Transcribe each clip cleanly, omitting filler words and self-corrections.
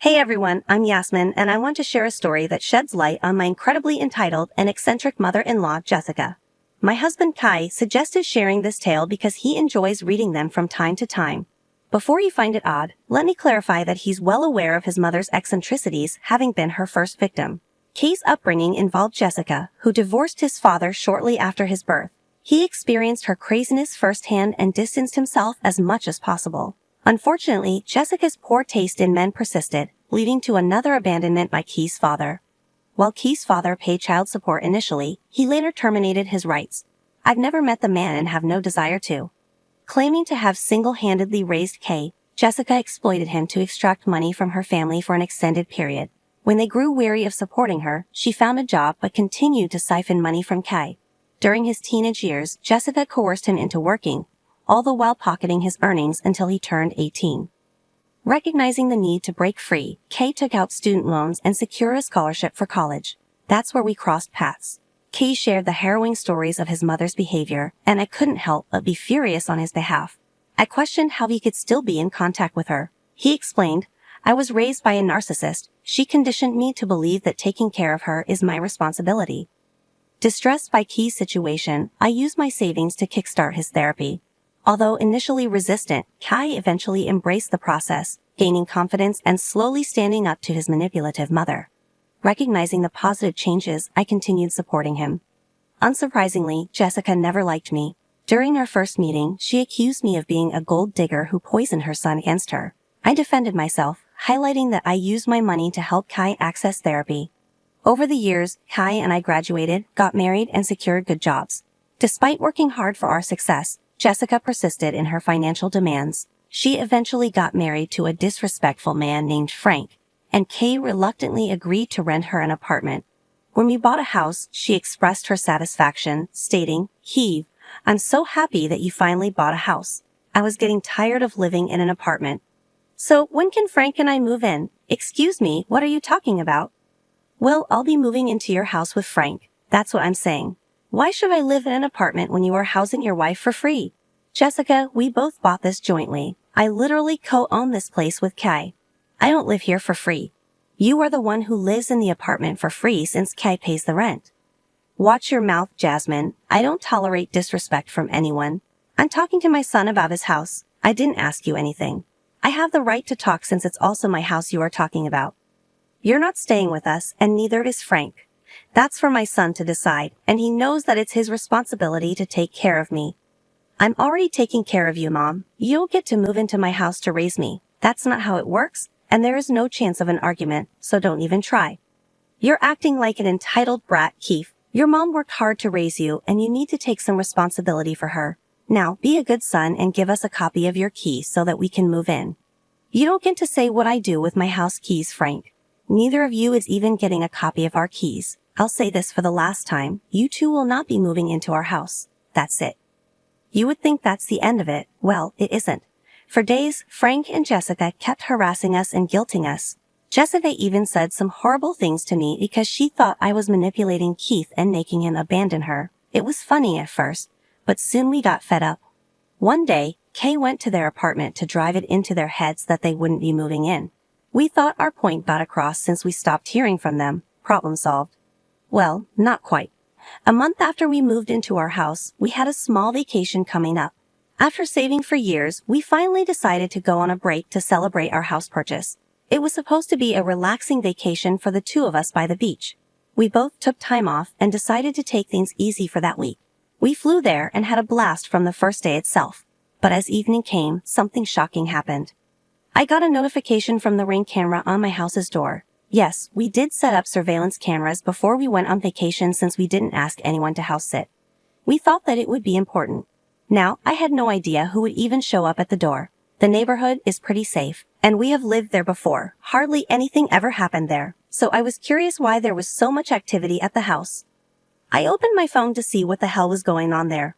Hey everyone, I'm Yasmin and I want to share a story that sheds light on my incredibly entitled and eccentric mother-in-law, Jessica. My husband Kai suggested sharing this tale because he enjoys reading them from time to time. Before you find it odd, let me clarify that he's well aware of his mother's eccentricities, having been her first victim. Kai's upbringing involved Jessica, who divorced his father shortly after his birth. He experienced her craziness firsthand and distanced himself as much as possible. Unfortunately, Jessica's poor taste in men persisted, leading to another abandonment by Kai's father. While Kai's father paid child support initially, he later terminated his rights. I've never met the man and have no desire to. Claiming to have single-handedly raised Kai, Jessica exploited him to extract money from her family for an extended period. When they grew weary of supporting her, she found a job but continued to siphon money from Kai. During his teenage years, Jessica coerced him into working, all the while pocketing his earnings until he turned 18. Recognizing the need to break free, Kai took out student loans and secured a scholarship for college. That's where we crossed paths. Kai shared the harrowing stories of his mother's behavior, and I couldn't help but be furious on his behalf. I questioned how he could still be in contact with her. He explained, "I was raised by a narcissist. She conditioned me to believe that taking care of her is my responsibility." Distressed by Kai's situation, I used my savings to kickstart his therapy. Although initially resistant, Kai eventually embraced the process, gaining confidence and slowly standing up to his manipulative mother. Recognizing the positive changes, I continued supporting him. Unsurprisingly, Jessica never liked me. During our first meeting, she accused me of being a gold digger who poisoned her son against her. I defended myself, highlighting that I used my money to help Kai access therapy. Over the years, Kai and I graduated, got married, and secured good jobs. Despite working hard for our success, Jessica persisted in her financial demands. She eventually got married to a disrespectful man named Frank, and Kai reluctantly agreed to rent her an apartment. When we bought a house, she expressed her satisfaction, stating, "Heave, I'm so happy that you finally bought a house. I was getting tired of living in an apartment." "So when can Frank and I move in?" "Excuse me, what are you talking about?" "Well, I'll be moving into your house with Frank. That's what I'm saying. Why should I live in an apartment when you are housing your wife for free?" "Jessica, we both bought this jointly. I literally co-own this place with Kai. I don't live here for free. You are the one who lives in the apartment for free since Kai pays the rent." "Watch your mouth, Jasmine. I don't tolerate disrespect from anyone. I'm talking to my son about his house. I didn't ask you anything. I have the right to talk since it's also my house you are talking about. You're not staying with us, and neither is Frank. That's for my son to decide, and he knows that it's his responsibility to take care of me." "I'm already taking care of you, Mom. You don't get to move into my house to raise me. That's not how it works, and there is no chance of an argument, so don't even try." "You're acting like an entitled brat, Keith. Your mom worked hard to raise you, and you need to take some responsibility for her. Now, be a good son and give us a copy of your keys so that we can move in." "You don't get to say what I do with my house keys, Frank. Neither of you is even getting a copy of our keys. I'll say this for the last time, you two will not be moving into our house. That's it." You would think that's the end of it. Well, it isn't. For days, Frank and Jessica kept harassing us and guilting us. Jessica even said some horrible things to me because she thought I was manipulating Keith and making him abandon her. It was funny at first, but soon we got fed up. One day, Kay went to their apartment to drive it into their heads that they wouldn't be moving in. We thought our point got across since we stopped hearing from them. Problem solved. Well, not quite. A month after we moved into our house, we had a small vacation coming up. After saving for years, we finally decided to go on a break to celebrate our house purchase. It was supposed to be a relaxing vacation for the two of us by the beach. We both took time off and decided to take things easy for that week. We flew there and had a blast from the first day itself. But as evening came, something shocking happened. I got a notification from the Ring camera on my house's door. Yes, we did set up surveillance cameras before we went on vacation since we didn't ask anyone to house sit. We thought that it would be important. Now, I had no idea who would even show up at the door. The neighborhood is pretty safe, and we have lived there before. Hardly anything ever happened there, so I was curious why there was so much activity at the house. I opened my phone to see what the hell was going on there.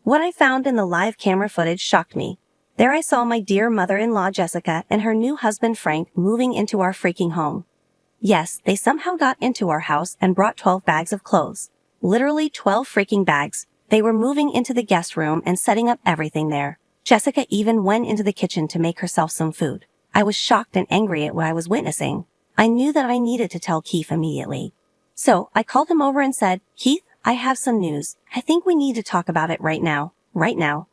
What I found in the live camera footage shocked me. There I saw my dear mother-in-law Jessica and her new husband Frank moving into our freaking home. Yes, they somehow got into our house and brought 12 bags of clothes. Literally 12 freaking bags. They were moving into the guest room and setting up everything there. Jessica even went into the kitchen to make herself some food. I was shocked and angry at what I was witnessing. I knew that I needed to tell Keith immediately. So I called him over and said, "Keith, I have some news. I think we need to talk about it right now. Right now."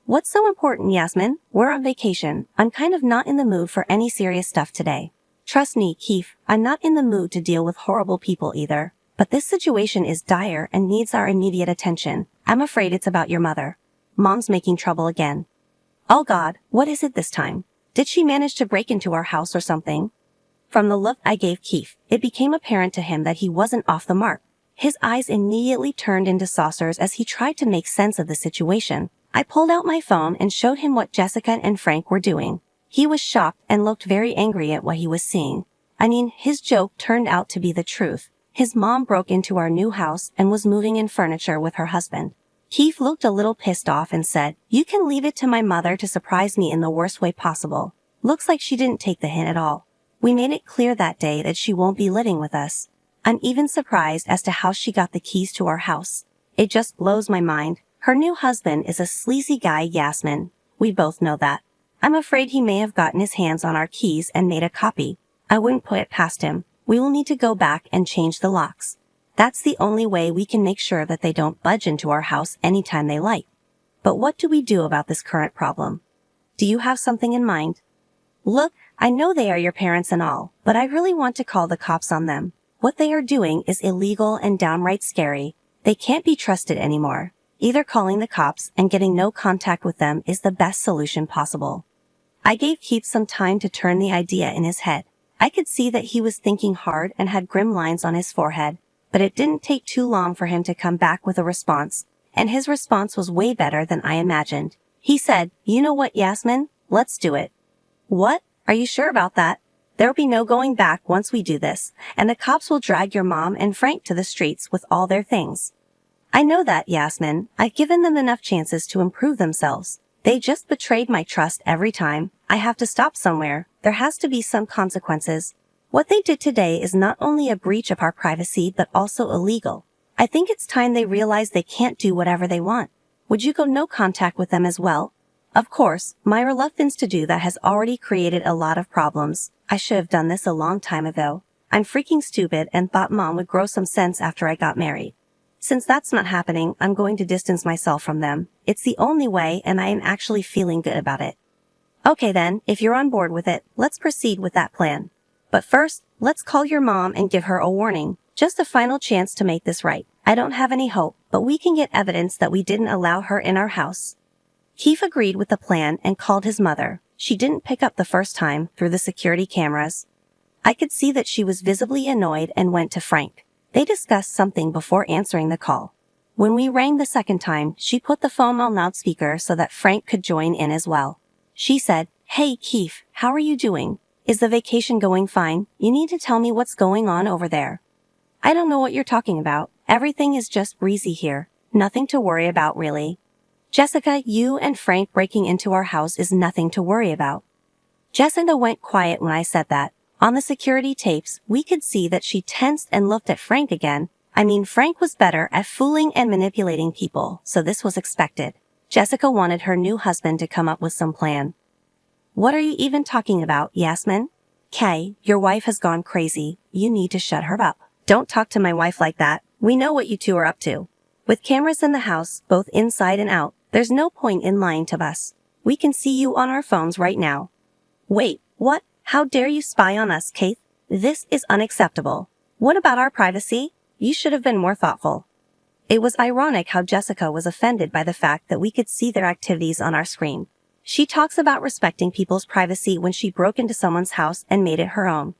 "What's so important, Yasmin? We're on vacation. I'm kind of not in the mood for any serious stuff today." "Trust me, Keith, I'm not in the mood to deal with horrible people either. But this situation is dire and needs our immediate attention. I'm afraid it's about your mother. Mom's making trouble again." "Oh God, what is it this time? Did she manage to break into our house or something?" From the look I gave Keith, it became apparent to him that he wasn't off the mark. His eyes immediately turned into saucers as he tried to make sense of the situation. I pulled out my phone and showed him what Jessica and Frank were doing. He was shocked and looked very angry at what he was seeing. I mean, his joke turned out to be the truth. His mom broke into our new house and was moving in furniture with her husband. Keith looked a little pissed off and said, "You can leave it to my mother to surprise me in the worst way possible. Looks like she didn't take the hint at all. We made it clear that day that she won't be living with us. I'm even surprised as to how she got the keys to our house. It just blows my mind. Her new husband is a sleazy guy, Yasmin. We both know that. I'm afraid he may have gotten his hands on our keys and made a copy. I wouldn't put it past him. We will need to go back and change the locks. That's the only way we can make sure that they don't budge into our house anytime they like. But what do we do about this current problem? Do you have something in mind?" "Look, I know they are your parents and all, but I really want to call the cops on them. What they are doing is illegal and downright scary. They can't be trusted anymore. Either calling the cops and getting no contact with them is the best solution possible." I gave Keith some time to turn the idea in his head. I could see that he was thinking hard and had grim lines on his forehead, but it didn't take too long for him to come back with a response, and his response was way better than I imagined. He said, "You know what, Yasmin? Let's do it." "What? Are you sure about that? There'll be no going back once we do this, and the cops will drag your mom and Frank to the streets with all their things." "I know that, Yasmin. I've given them enough chances to improve themselves. They just betrayed my trust every time. I have to stop somewhere. There has to be some consequences. What they did today is not only a breach of our privacy but also illegal. I think it's time they realize they can't do whatever they want. Would you go no contact with them as well?" Of course, my reluctance to do that has already created a lot of problems. I should have done this a long time ago. I'm freaking stupid and thought Mom would grow some sense after I got married. Since that's not happening, I'm going to distance myself from them. It's the only way, and I am actually feeling good about it. Okay then, if you're on board with it, let's proceed with that plan. But first, let's call your mom and give her a warning. Just a final chance to make this right. I don't have any hope, but we can get evidence that we didn't allow her in our house. Keith agreed with the plan and called his mother. She didn't pick up the first time through the security cameras. I could see that she was visibly annoyed and went to Frank. They discussed something before answering the call. When we rang the second time, she put the phone on loudspeaker so that Frank could join in as well. She said, "Hey Keith, how are you doing? Is the vacation going fine? You need to tell me what's going on over there." "I don't know what you're talking about. Everything is just breezy here. Nothing to worry about really." "Jessica, you and Frank breaking into our house is nothing to worry about." Jessica went quiet when I said that. On the security tapes, we could see that she tensed and looked at Frank again. I mean, Frank was better at fooling and manipulating people, so this was expected. Jessica wanted her new husband to come up with some plan. "What are you even talking about, Yasmin? Kay, your wife has gone crazy. You need to shut her up." "Don't talk to my wife like that. We know what you two are up to. With cameras in the house, both inside and out, there's no point in lying to us. We can see you on our phones right now." "Wait, what? How dare you spy on us, Keith? This is unacceptable. What about our privacy? You should have been more thoughtful." It was ironic how Jessica was offended by the fact that we could see their activities on our screen. She talks about respecting people's privacy when she broke into someone's house and made it her own.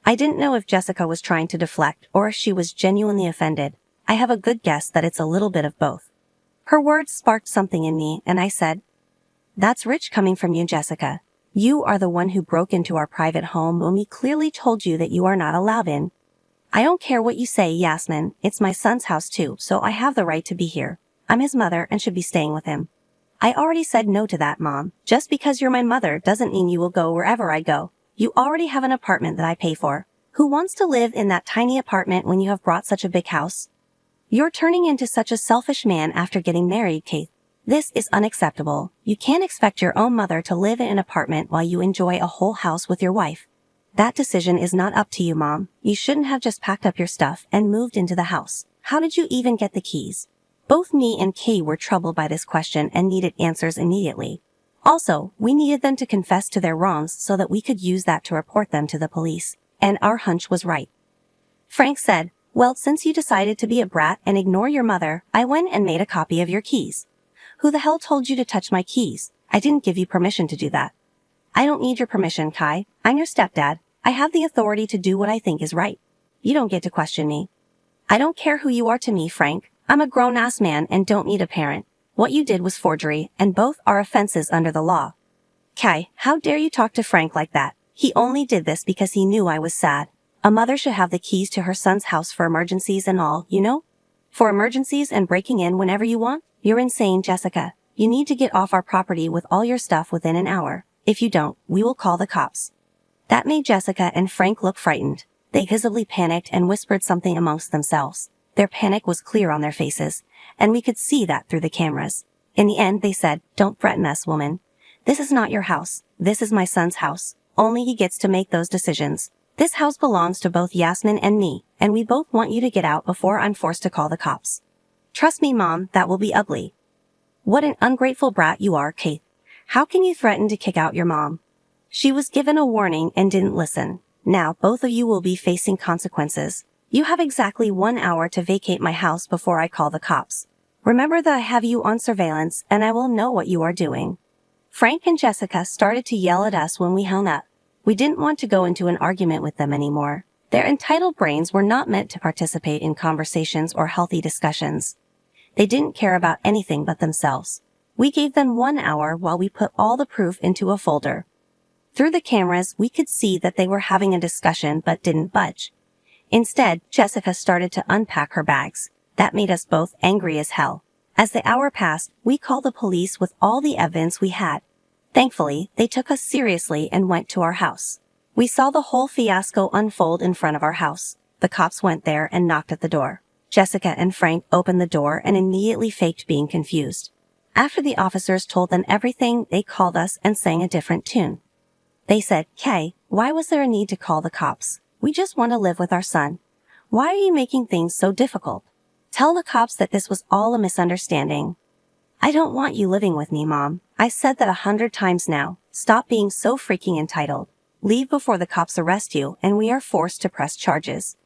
I didn't know if Jessica was trying to deflect or if she was genuinely offended. I have a good guess that it's a little bit of both. Her words sparked something in me, and I said, "That's rich coming from you, Jessica. You are the one who broke into our private home when we clearly told you that you are not allowed in." "I don't care what you say, Yasmin. It's my son's house too, so I have the right to be here. I'm his mother and should be staying with him." "I already said no to that, Mom. Just because you're my mother doesn't mean you will go wherever I go. You already have an apartment that I pay for. Who wants to live in that tiny apartment when you have brought such a big house?" "You're turning into such a selfish man after getting married, Keith. This is unacceptable. You can't expect your own mother to live in an apartment while you enjoy a whole house with your wife. That decision is not up to you, Mom. You shouldn't have just packed up your stuff and moved into the house. How did you even get the keys? Both me and Kay were troubled by this question and needed answers immediately. Also, we needed them to confess to their wrongs so that we could use that to report them to the police. And our hunch was right. Frank said, "Well, since you decided to be a brat and ignore your mother, I went and made a copy of your keys." "Who the hell told you to touch my keys? I didn't give you permission to do that." "I don't need your permission, Kai. I'm your stepdad. I have the authority to do what I think is right. You don't get to question me." "I don't care who you are to me, Frank. I'm a grown-ass man and don't need a parent. What you did was forgery, and both are offenses under the law." "Kai, how dare you talk to Frank like that? He only did this because he knew I was sad. A mother should have the keys to her son's house for emergencies and all, you know? For emergencies and breaking in whenever you want? You're insane, Jessica. You need to get off our property with all your stuff within an hour. If you don't, we will call the cops." That made Jessica and Frank look frightened. They visibly panicked and whispered something amongst themselves. Their panic was clear on their faces, and we could see that through the cameras. In the end, they said, "Don't threaten us, woman. This is not your house. This is my son's house. Only he gets to make those decisions. This house belongs to both Yasmin and me, and we both want you to get out before I'm forced to call the cops." "Trust me, Mom, that will be ugly." "What an ungrateful brat you are, Kate. How can you threaten to kick out your mom?" "She was given a warning and didn't listen. Now both of you will be facing consequences. You have exactly 1 hour to vacate my house before I call the cops. Remember that I have you on surveillance and I will know what you are doing." Frank and Jessica started to yell at us when we hung up. We didn't want to go into an argument with them anymore. Their entitled brains were not meant to participate in conversations or healthy discussions. They didn't care about anything but themselves. We gave them 1 hour while we put all the proof into a folder. Through the cameras, we could see that they were having a discussion but didn't budge. Instead, Jessica started to unpack her bags. That made us both angry as hell. As the hour passed, we called the police with all the evidence we had. Thankfully, they took us seriously and went to our house. We saw the whole fiasco unfold in front of our house. The cops went there and knocked at the door. Jessica and Frank opened the door and immediately faked being confused. After the officers told them everything, they called us and sang a different tune. They said, "Kay, why was there a need to call the cops? We just want to live with our son. Why are you making things so difficult? Tell the cops that this was all a misunderstanding." "I don't want you living with me, Mom. I said that 100 times now. Stop being so freaking entitled. Leave before the cops arrest you and we are forced to press charges."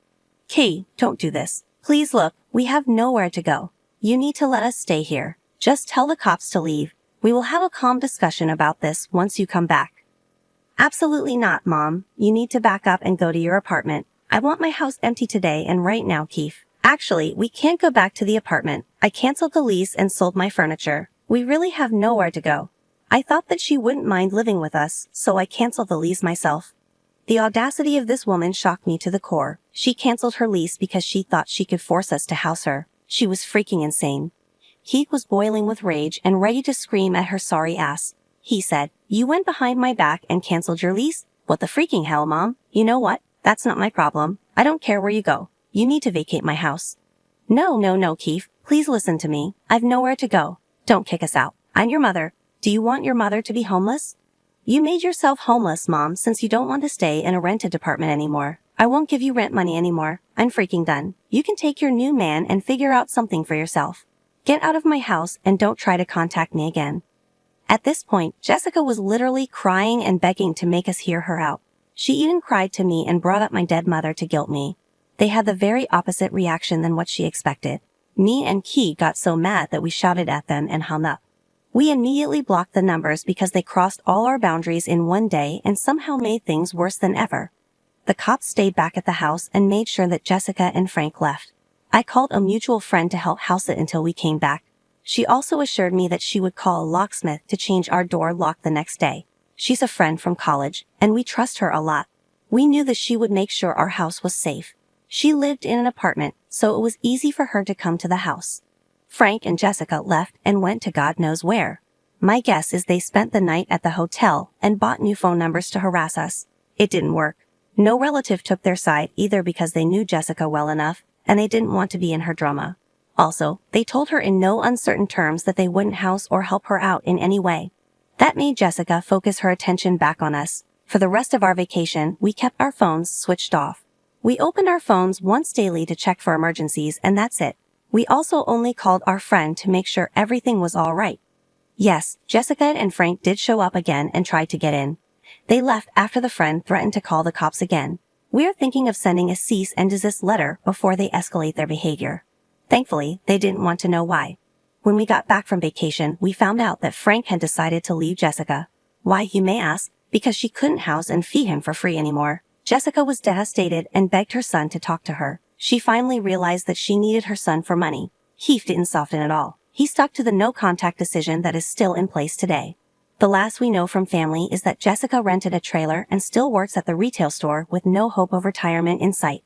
"Kay, don't do this. Please look, we have nowhere to go. You need to let us stay here. Just tell the cops to leave. We will have a calm discussion about this once you come back." "Absolutely not, Mom. You need to back up and go to your apartment. I want my house empty today and right now, Keith. Actually, we can't go back to the apartment. I canceled the lease and sold my furniture. We really have nowhere to go. I thought that she wouldn't mind living with us, so I canceled the lease myself." The audacity of this woman shocked me to the core. She canceled her lease because she thought she could force us to house her. She was freaking insane. Keith was boiling with rage and ready to scream at her sorry ass. He said, "You went behind my back and canceled your lease? What the freaking hell, Mom? You know what? That's not my problem. I don't care where you go. You need to vacate my house." No, Keith. Please listen to me. I've nowhere to go. Don't kick us out. I'm your mother. Do you want your mother to be homeless? You made yourself homeless, Mom, since you don't want to stay in a rented apartment anymore. I won't give you rent money anymore. I'm freaking done. You can take your new man and figure out something for yourself. Get out of my house and don't try to contact me again. At this point, Jessica was literally crying and begging to make us hear her out. She even cried to me and brought up my dead mother to guilt me. They had the very opposite reaction than what she expected. Me and Key got so mad that we shouted at them and hung up. We immediately blocked the numbers because they crossed all our boundaries in one day and somehow made things worse than ever. The cops stayed back at the house and made sure that Jessica and Frank left. I called a mutual friend to help house it until we came back. She also assured me that she would call a locksmith to change our door lock the next day. She's a friend from college, and we trust her a lot. We knew that she would make sure our house was safe. She lived in an apartment, so it was easy for her to come to the house. Frank and Jessica left and went to God knows where. My guess is they spent the night at the hotel and bought new phone numbers to harass us. It didn't work. No relative took their side either because they knew Jessica well enough, and they didn't want to be in her drama. Also, they told her in no uncertain terms that they wouldn't house or help her out in any way. That made Jessica focus her attention back on us. For the rest of our vacation, we kept our phones switched off. We opened our phones once daily to check for emergencies, and that's it. We also only called our friend to make sure everything was all right. Yes, Jessica and Frank did show up again and tried to get in. They left after the friend threatened to call the cops again. We are thinking of sending a cease and desist letter before they escalate their behavior. Thankfully, they didn't want to know why. When we got back from vacation, we found out that Frank had decided to leave Jessica. Why, you may ask? Because she couldn't house and feed him for free anymore. Jessica was devastated and begged her son to talk to her. She finally realized that she needed her son for money. He didn't soften at all. He stuck to the no-contact decision that is still in place today. The last we know from family is that Jessica rented a trailer and still works at the retail store with no hope of retirement in sight.